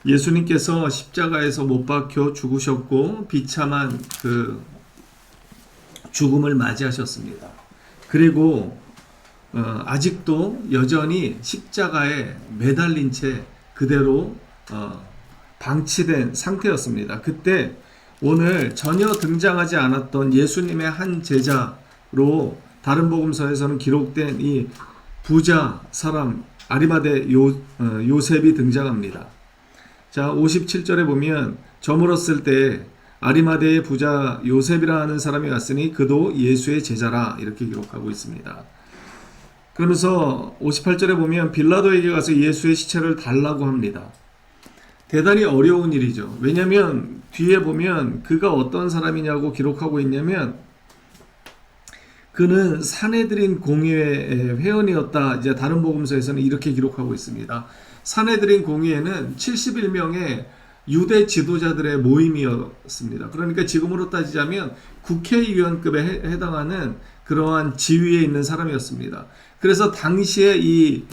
예수님께서 십자가에서 못 박혀 죽으셨고 비참한 그 죽음을 맞이하셨습니다. 그리고 아직도 여전히 십자가에 매달린 채 그대로 방치된 상태였습니다. 그때 오늘 전혀 등장하지 않았던 예수님의 한 제자로 다른 복음서에서는 기록된 이 부자 사람 아리마대 요셉이 등장합니다. 자, 57절에 보면 저물었을 때 아리마대의 부자 요셉이라는 사람이 왔으니 그도 예수의 제자라 이렇게 기록하고 있습니다. 그러면서 58절에 보면 빌라도에게 가서 예수의 시체를 달라고 합니다. 대단히 어려운 일이죠. 왜냐하면 뒤에 보면 그가 어떤 사람이냐고 기록하고 있냐면 그는 사내들인 공회의 회원이었다. 이제 다른 복음서에서는 이렇게 기록하고 있습니다. 사내들인 공회는 71명의 유대 지도자들의 모임이었습니다. 그러니까 지금으로 따지자면 국회의원급에 해당하는 그러한 지위에 있는 사람이었습니다. 그래서 당시에 이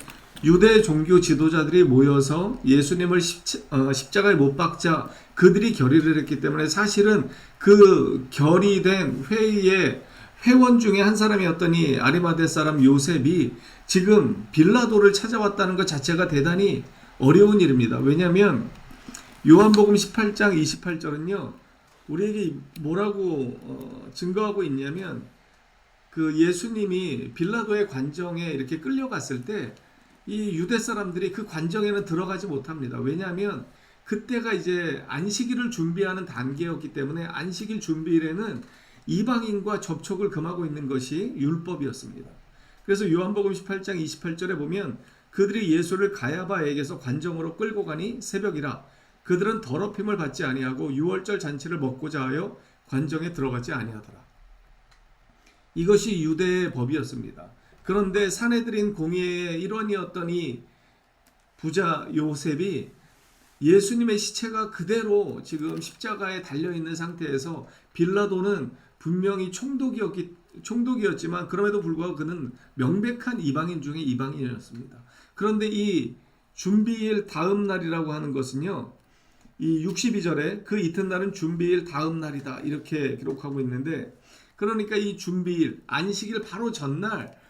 유대 종교 지도자들이 모여서 예수님을 십자가에 못 박자 그들이 결의를 했기 때문에 사실은 그 결의된 회의의 회원 중에 한 사람이었던 이 아리마대 사람 요셉이 지금 빌라도를 찾아왔다는 것 자체가 대단히 어려운 일입니다. 왜냐하면 요한복음 18장 28절은요 우리에게 뭐라고 증거하고 있냐면 그 예수님이 빌라도의 관정에 이렇게 끌려갔을 때 이 유대 사람들이 그 관정에는 들어가지 못합니다. 왜냐하면 그때가 이제 안식일을 준비하는 단계였기 때문에 안식일 준비일에는 이방인과 접촉을 금하고 있는 것이 율법이었습니다. 그래서 요한복음 18장 28절에 보면 그들이 예수를 가야바에게서 관정으로 끌고 가니 새벽이라 그들은 더럽힘을 받지 아니하고 유월절 잔치를 먹고자 하여 관정에 들어가지 아니하더라. 이것이 유대의 법이었습니다. 그런데 사내들인 공회의 일원이었던 이 부자 요셉이 예수님의 시체가 그대로 지금 십자가에 달려있는 상태에서 빌라도는 분명히 총독이었지만 그럼에도 불구하고 그는 명백한 이방인 중에 이방인이었습니다. 그런데 이 준비일 다음 날이라고 하는 것은요. 이 62절에 그 이튿날은 준비일 다음 날이다 이렇게 기록하고 있는데 그러니까 이 준비일 안식일 바로 전날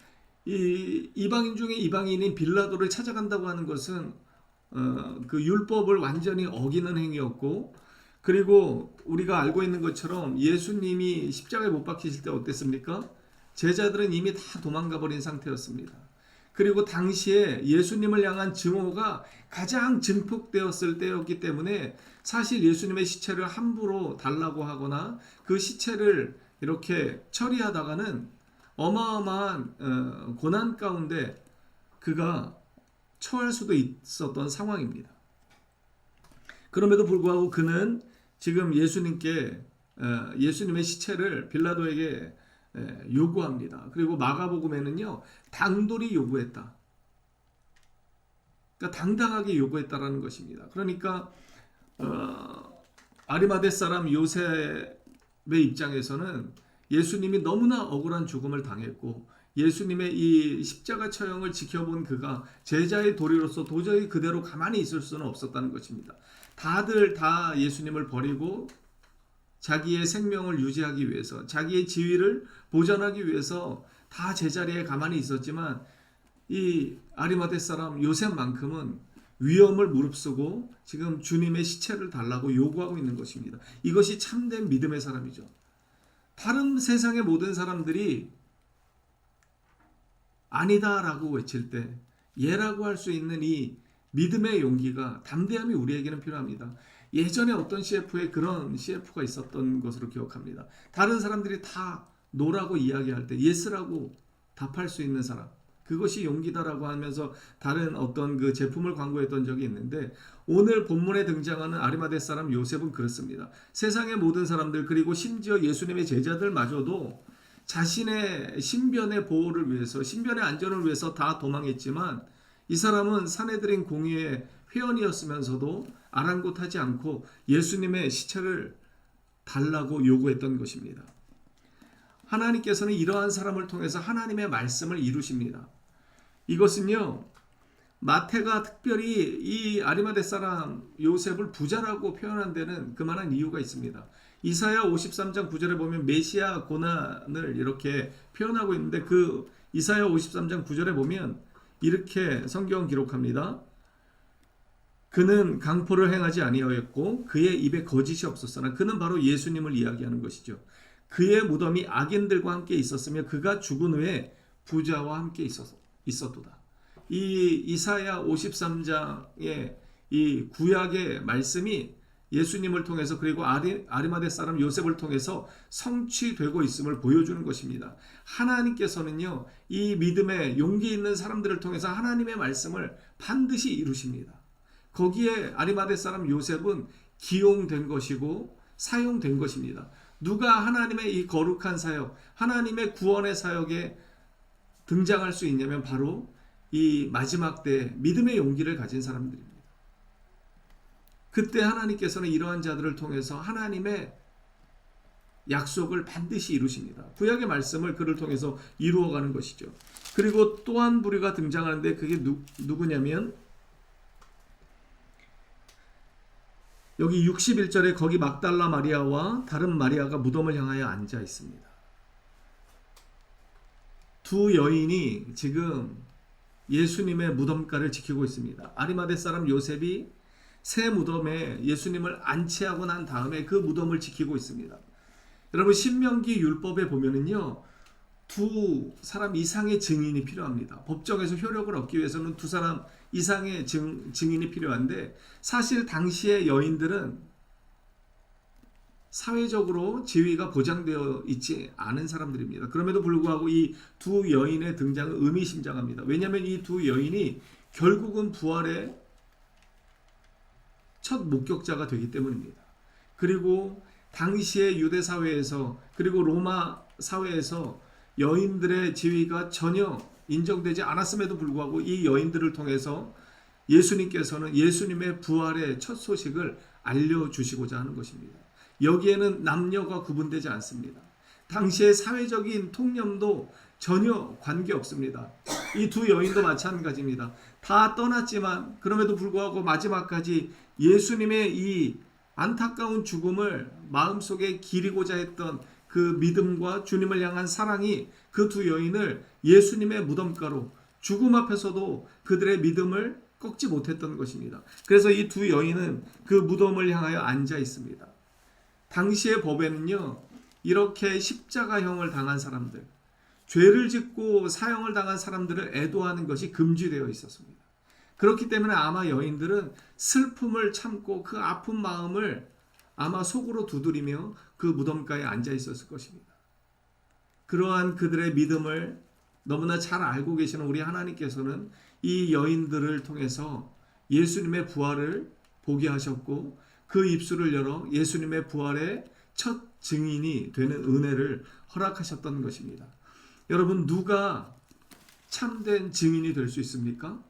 이 이방인 중에 이방인인 빌라도를 찾아간다고 하는 것은 그 율법을 완전히 어기는 행위였고 그리고 우리가 알고 있는 것처럼 예수님이 십자가에 못 박히실 때 어땠습니까? 제자들은 이미 다 도망가 버린 상태였습니다. 그리고 당시에 예수님을 향한 증오가 가장 증폭되었을 때였기 때문에 사실 예수님의 시체를 함부로 달라고 하거나 그 시체를 이렇게 처리하다가는 어마어마한 고난 가운데 그가 처할 수도 있었던 상황입니다. 그럼에도 불구하고 그는 지금 예수님의 시체를 빌라도에게 요구합니다. 그리고 마가복음에는요 당돌이 요구했다. 그러니까 당당하게 요구했다라는 것입니다. 그러니까 아리마대 사람 요셉의 입장에서는 예수님이 너무나 억울한 죽음을 당했고 예수님의 이 십자가 처형을 지켜본 그가 제자의 도리로서 도저히 그대로 가만히 있을 수는 없었다는 것입니다. 다들 다 예수님을 버리고 자기의 생명을 유지하기 위해서 자기의 지위를 보존하기 위해서 다 제자리에 가만히 있었지만 이 아리마대 사람 요셉만큼은 위험을 무릅쓰고 지금 주님의 시체를 달라고 요구하고 있는 것입니다. 이것이 참된 믿음의 사람이죠. 다른 세상의 모든 사람들이 아니다라고 외칠 때 예라고 할 수 있는 이 믿음의 용기가 담대함이 우리에게는 필요합니다. 예전에 어떤 CF에 그런 CF가 있었던 것으로 기억합니다. 다른 사람들이 다 노라고 이야기할 때 예스라고 답할 수 있는 사람 그것이 용기다라고 하면서 다른 어떤 그 제품을 광고했던 적이 있는데 오늘 본문에 등장하는 아리마대 사람 요셉은 그렇습니다. 세상의 모든 사람들 그리고 심지어 예수님의 제자들마저도 자신의 신변의 보호를 위해서 신변의 안전을 위해서 다 도망했지만 이 사람은 사내들인 공의의 회원이었으면서도 아랑곳하지 않고 예수님의 시체를 달라고 요구했던 것입니다. 하나님께서는 이러한 사람을 통해서 하나님의 말씀을 이루십니다. 이것은요 마태가 특별히 이 아리마대 사람 요셉을 부자라고 표현한 데는 그만한 이유가 있습니다. 이사야 53장 9절에 보면 메시아 고난을 이렇게 표현하고 있는데 그 이사야 53장 9절에 보면 이렇게 성경은 기록합니다. 그는 강포를 행하지 아니하였고 그의 입에 거짓이 없었으나 그는 바로 예수님을 이야기하는 것이죠. 그의 무덤이 악인들과 함께 있었으며 그가 죽은 후에 부자와 함께 있었도다. 이 이사야 53장의 이 구약의 말씀이 예수님을 통해서 그리고 아리마대 사람 요셉을 통해서 성취되고 있음을 보여주는 것입니다. 하나님께서는요, 이 믿음에 용기 있는 사람들을 통해서 하나님의 말씀을 반드시 이루십니다. 거기에 아리마대 사람 요셉은 기용된 것이고 사용된 것입니다. 누가 하나님의 이 거룩한 사역, 하나님의 구원의 사역에 등장할 수 있냐면 바로 이 마지막 때 믿음의 용기를 가진 사람들입니다. 그때 하나님께서는 이러한 자들을 통해서 하나님의 약속을 반드시 이루십니다. 구약의 말씀을 그를 통해서 이루어가는 것이죠. 그리고 또 한 부류가 등장하는데 그게 누구냐면 여기 61절에 거기 막달라 마리아와 다른 마리아가 무덤을 향하여 앉아 있습니다. 두 여인이 지금 예수님의 무덤가를 지키고 있습니다. 아리마대 사람 요셉이 새 무덤에 예수님을 안치하고 난 다음에 그 무덤을 지키고 있습니다. 여러분 신명기 율법에 보면은요, 두 사람 이상의 증인이 필요합니다. 법정에서 효력을 얻기 위해서는 두 사람 이상의 증인이 필요한데 사실 당시의 여인들은 사회적으로 지위가 보장되어 있지 않은 사람들입니다. 그럼에도 불구하고 이 두 여인의 등장은 의미심장합니다. 왜냐하면 이 두 여인이 결국은 부활의 첫 목격자가 되기 때문입니다. 그리고 당시의 유대 사회에서 그리고 로마 사회에서 여인들의 지위가 전혀 인정되지 않았음에도 불구하고 이 여인들을 통해서 예수님께서는 예수님의 부활의 첫 소식을 알려주시고자 하는 것입니다. 여기에는 남녀가 구분되지 않습니다. 당시의 사회적인 통념도 전혀 관계없습니다. 이 두 여인도 마찬가지입니다. 다 떠났지만 그럼에도 불구하고 마지막까지 예수님의 이 안타까운 죽음을 마음속에 기리고자 했던 그 믿음과 주님을 향한 사랑이 그 두 여인을 예수님의 무덤가로 죽음 앞에서도 그들의 믿음을 꺾지 못했던 것입니다. 그래서 이 두 여인은 그 무덤을 향하여 앉아 있습니다. 당시의 법에는요, 이렇게 십자가형을 당한 사람들, 죄를 짓고 사형을 당한 사람들을 애도하는 것이 금지되어 있었습니다. 그렇기 때문에 아마 여인들은 슬픔을 참고 그 아픈 마음을 아마 속으로 두드리며 그 무덤가에 앉아 있었을 것입니다. 그러한 그들의 믿음을 너무나 잘 알고 계시는 우리 하나님께서는 이 여인들을 통해서 예수님의 부활을 보게 하셨고 그 입술을 열어 예수님의 부활의 첫 증인이 되는 은혜를 허락하셨던 것입니다. 여러분, 누가 참된 증인이 될 수 있습니까?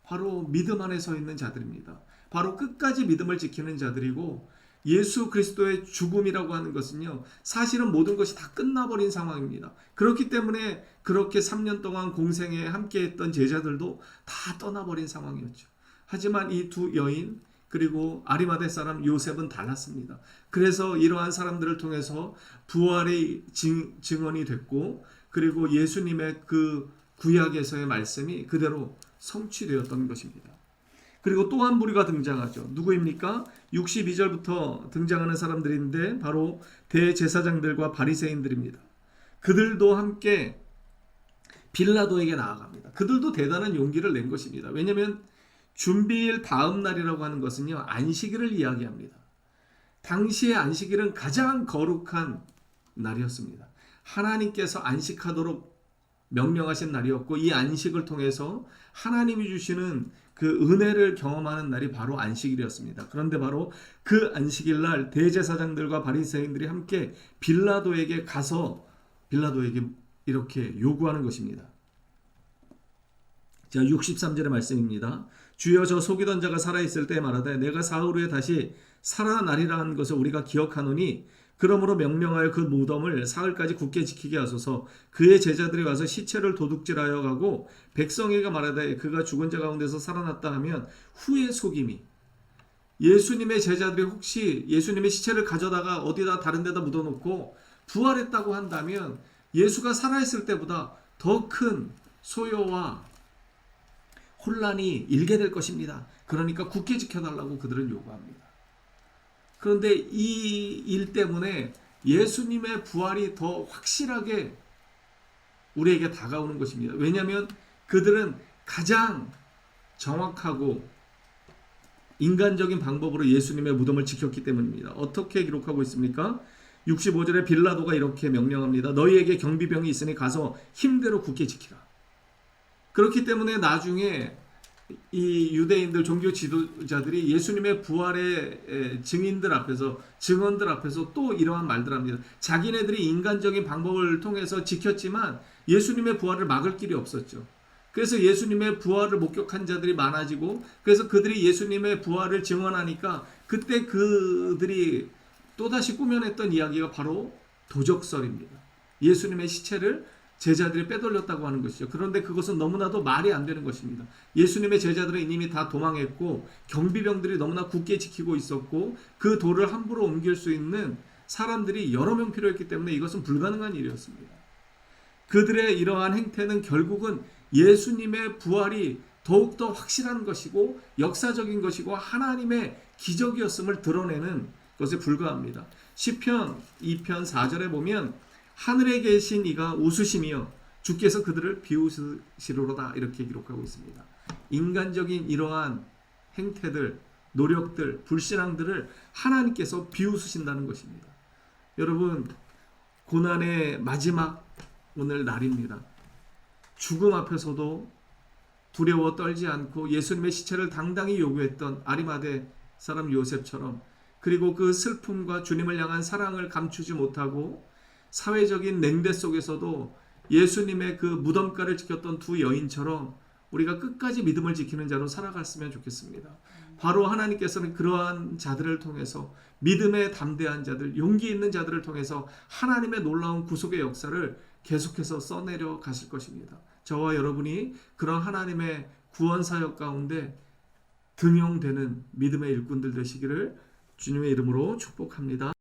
바로 믿음 안에 서 있는 자들입니다. 바로 끝까지 믿음을 지키는 자들이고, 예수 그리스도의 죽음이라고 하는 것은요, 사실은 모든 것이 다 끝나버린 상황입니다. 그렇기 때문에 그렇게 3년 동안 공생에 함께했던 제자들도 다 떠나버린 상황이었죠. 하지만 이 두 여인 그리고 아리마대 사람 요셉은 달랐습니다. 그래서 이러한 사람들을 통해서 부활의 증언이 됐고, 그리고 예수님의 그 구약에서의 말씀이 그대로 성취되었던 것입니다. 그리고 또 한 부류가 등장하죠. 누구입니까? 62절부터 등장하는 사람들인데 바로 대제사장들과 바리새인들입니다. 그들도 함께 빌라도에게 나아갑니다. 그들도 대단한 용기를 낸 것입니다. 왜냐하면 준비일 다음 날이라고 하는 것은요, 안식일을 이야기합니다. 당시의 안식일은 가장 거룩한 날이었습니다. 하나님께서 안식하도록 명령하신 날이었고, 이 안식을 통해서 하나님이 주시는 그 은혜를 경험하는 날이 바로 안식일이었습니다. 그런데 바로 그 안식일 날 대제사장들과 바리새인들이 함께 빌라도에게 가서 빌라도에게 이렇게 요구하는 것입니다. 자, 63절의 말씀입니다. 주여, 저 속이던 자가 살아있을 때 말하되 내가 사흘 후에 다시 살아나리라 한 것을 우리가 기억하노니 그러므로 명령하여 그 무덤을 사흘까지 굳게 지키게 하소서. 그의 제자들이 와서 시체를 도둑질하여 가고 백성에게 말하되 그가 죽은 자 가운데서 살아났다 하면 후에 속임이. 예수님의 제자들이 혹시 예수님의 시체를 가져다가 어디다 다른 데다 묻어놓고 부활했다고 한다면 예수가 살아있을 때보다 더 큰 소요와 혼란이 일게 될 것입니다. 그러니까 굳게 지켜달라고 그들은 요구합니다. 그런데 이 일 때문에 예수님의 부활이 더 확실하게 우리에게 다가오는 것입니다. 왜냐하면 그들은 가장 정확하고 인간적인 방법으로 예수님의 무덤을 지켰기 때문입니다. 어떻게 기록하고 있습니까? 65절에 빌라도가 이렇게 명령합니다. 너희에게 경비병이 있으니 가서 힘대로 굳게 지키라. 그렇기 때문에 나중에 이 유대인들 종교 지도자들이 예수님의 부활의 증인들 앞에서 증언들 앞에서 또 이러한 말들 합니다. 자기네들이 인간적인 방법을 통해서 지켰지만 예수님의 부활을 막을 길이 없었죠. 그래서 예수님의 부활을 목격한 자들이 많아지고 그래서 그들이 예수님의 부활을 증언하니까 그때 그들이 또다시 꾸며냈던 이야기가 바로 도적설입니다. 예수님의 시체를 제자들이 빼돌렸다고 하는 것이죠. 그런데 그것은 너무나도 말이 안 되는 것입니다. 예수님의 제자들은 이미 다 도망했고 경비병들이 너무나 굳게 지키고 있었고 그 돌을 함부로 옮길 수 있는 사람들이 여러 명 필요했기 때문에 이것은 불가능한 일이었습니다. 그들의 이러한 행태는 결국은 예수님의 부활이 더욱더 확실한 것이고 역사적인 것이고 하나님의 기적이었음을 드러내는 것에 불과합니다. 시편 2편 4절에 보면 하늘에 계신 이가 웃으시며 주께서 그들을 비웃으시리로다 이렇게 기록하고 있습니다. 인간적인 이러한 행태들, 노력들, 불신앙들을 하나님께서 비웃으신다는 것입니다. 여러분, 고난의 마지막 오늘 날입니다. 죽음 앞에서도 두려워 떨지 않고 예수님의 시체를 당당히 요구했던 아리마대 사람 요셉처럼 그리고 그 슬픔과 주님을 향한 사랑을 감추지 못하고 사회적인 냉대 속에서도 예수님의 그 무덤가를 지켰던 두 여인처럼 우리가 끝까지 믿음을 지키는 자로 살아갔으면 좋겠습니다. 바로 하나님께서는 그러한 자들을 통해서 믿음에 담대한 자들, 용기 있는 자들을 통해서 하나님의 놀라운 구속의 역사를 계속해서 써내려 가실 것입니다. 저와 여러분이 그런 하나님의 구원 사역 가운데 등용되는 믿음의 일꾼들 되시기를 주님의 이름으로 축복합니다.